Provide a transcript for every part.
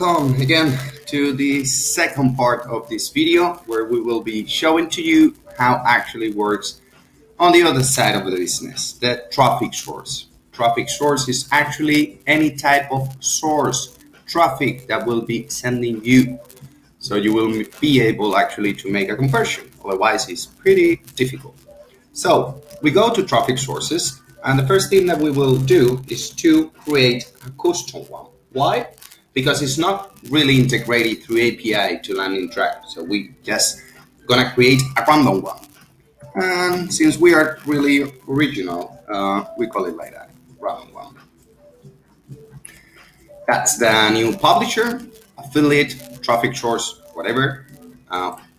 Welcome again to the second part of this video where we will be showing to you how actually works on the other side of the business, the traffic source. Traffic source is actually any type of source traffic that will be sending you. So you will be able actually to make a conversion. Otherwise, it's pretty difficult. So we go to traffic sources, and the first thing that we will do is to create a custom one. Why? Because it's not really integrated through API to LandingTrack. So we just gonna create a random one. And since we are really original, we call it like that, random one. That's the new publisher, affiliate, traffic source, whatever.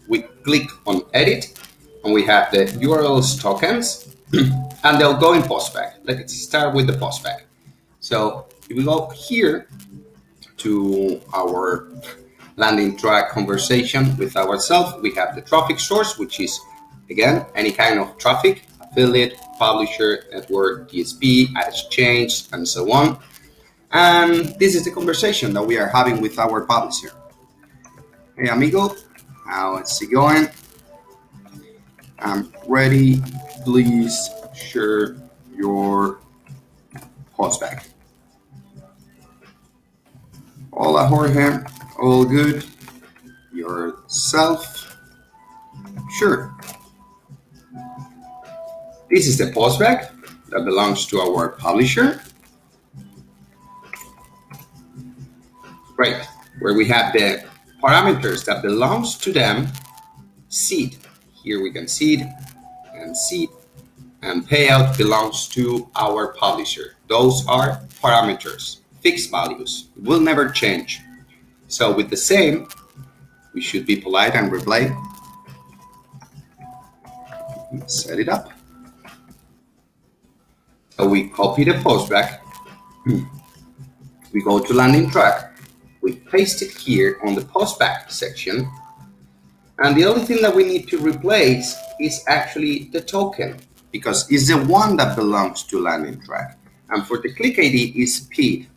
We click on edit, and we have the URLs tokens, and they'll go in Postback. Let's start with the Postback. So if we go here to our LandingTrack conversation with ourselves, we have the traffic source, which is, again, any kind of traffic, affiliate, publisher, network, DSP, ad exchange, and so on. And this is the conversation that we are having with our publisher. Hey, amigo, how's it going? I'm ready. Please share your Postback. Hola, Jorge. All good? Yourself? Sure. This is the Postback that belongs to our publisher. Great. Where we have the parameters that belongs to them. Seed. Here we can seed, and payout belongs to our publisher. Those are parameters, fixed values, will never change. So with the same, we should be polite and reply. Set it up. So we copy the Postback. We go to LandingTrack. We paste it here on the Postback section. And the only thing that we need to replace is actually the token, because it's the one that belongs to LandingTrack. And for the click ID is PID.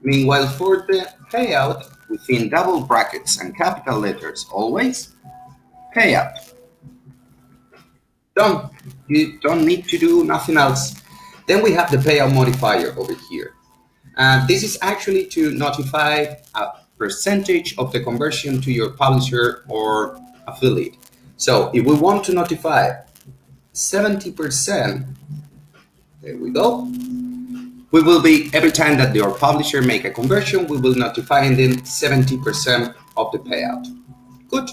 Meanwhile, for the payout, within double brackets and capital letters always, payout. Done. You don't need to do nothing else. Then we have the payout modifier over here. And this is actually to notify a percentage of the conversion to your publisher or affiliate. So if we want to notify 70%, there we go. We will be, every time that your publisher make a conversion, we will notify them 70% of the payout. Good.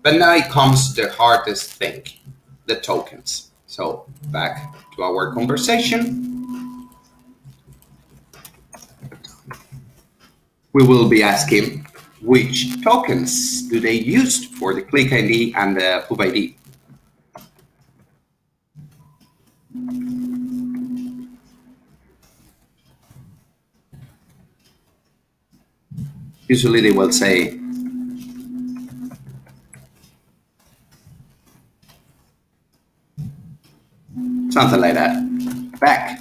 But now it comes the hardest thing, the tokens. So back to our conversation. We will be asking which tokens do they use for the click ID and the pub ID. Usually they will say something like that. Back.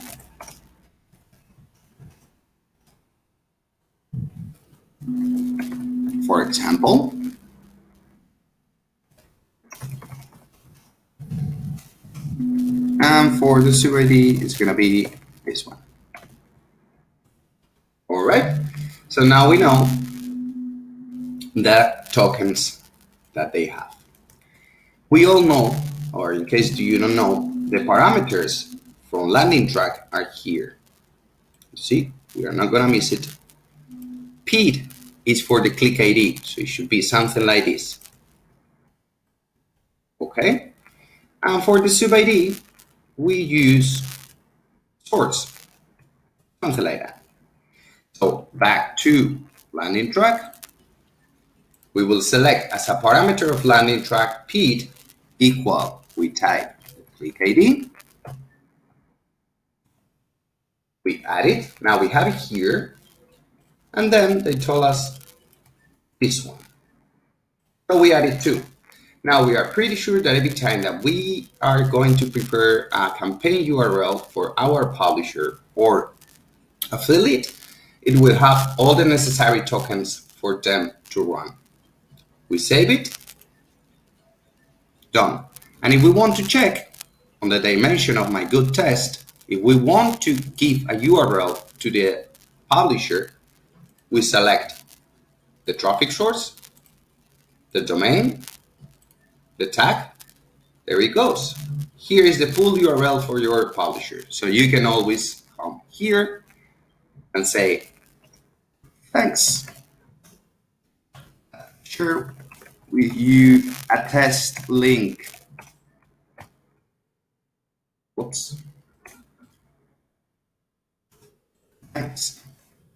For example, and for the sub ID, it's going to be this one. All right. So now we know the tokens that they have. We all know, or in case you don't know, the parameters from LandingTrack are here. You see, we are not going to miss it. PID is for the click ID, so it should be something like this. Okay, and for the sub ID, we use source, something like that. So back to LandingTrack, we will select as a parameter of LandingTrack PID equal, we type the click ID, we add it, now we have it here, and then they told us this one. So we added two. Now we are pretty sure that every time that we are going to prepare a campaign URL for our publisher or affiliate, it will have all the necessary tokens for them to run. We save it, done. And if we want to check on the dimension of my good test, if we want to give a URL to the publisher, we select the traffic source, the domain, the tag. There it goes. Here is the full URL for your publisher. So you can always come here and say, thanks. Share with you a test link. Whoops. Thanks.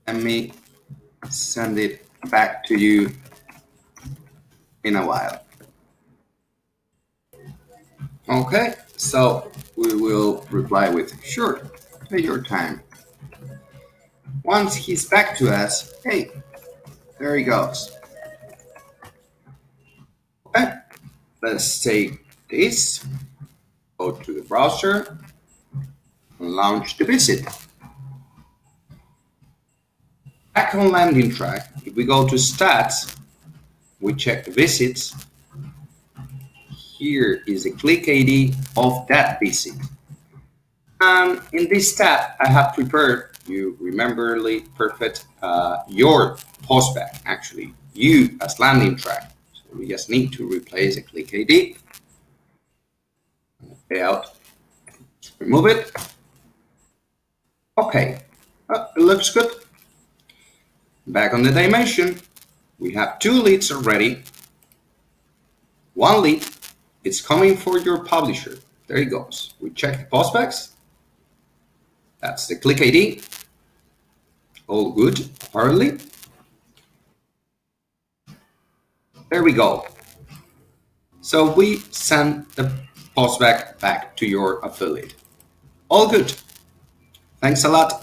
Let me send it back to you in a while. Okay, so we will reply with, sure, take your time. Once he's back to us, hey, there he goes. Okay, let's take this, go to the browser, and launch the visit. Back on LandingTrack, if we go to stats, we check the visits. Here is the click ID of that visit. And in this tab, I have prepared, you rememberly perfect, your postback, actually, you as LandingTrack. So we just need to replace the click ID. Layout, remove it. Okay, it looks good. Back on the dimension, we have 2 leads already. 1 lead is coming for your publisher. There it goes. We check the postbacks. That's the click ID. All good, apparently. There we go. So we send the postback back to your affiliate. All good. Thanks a lot.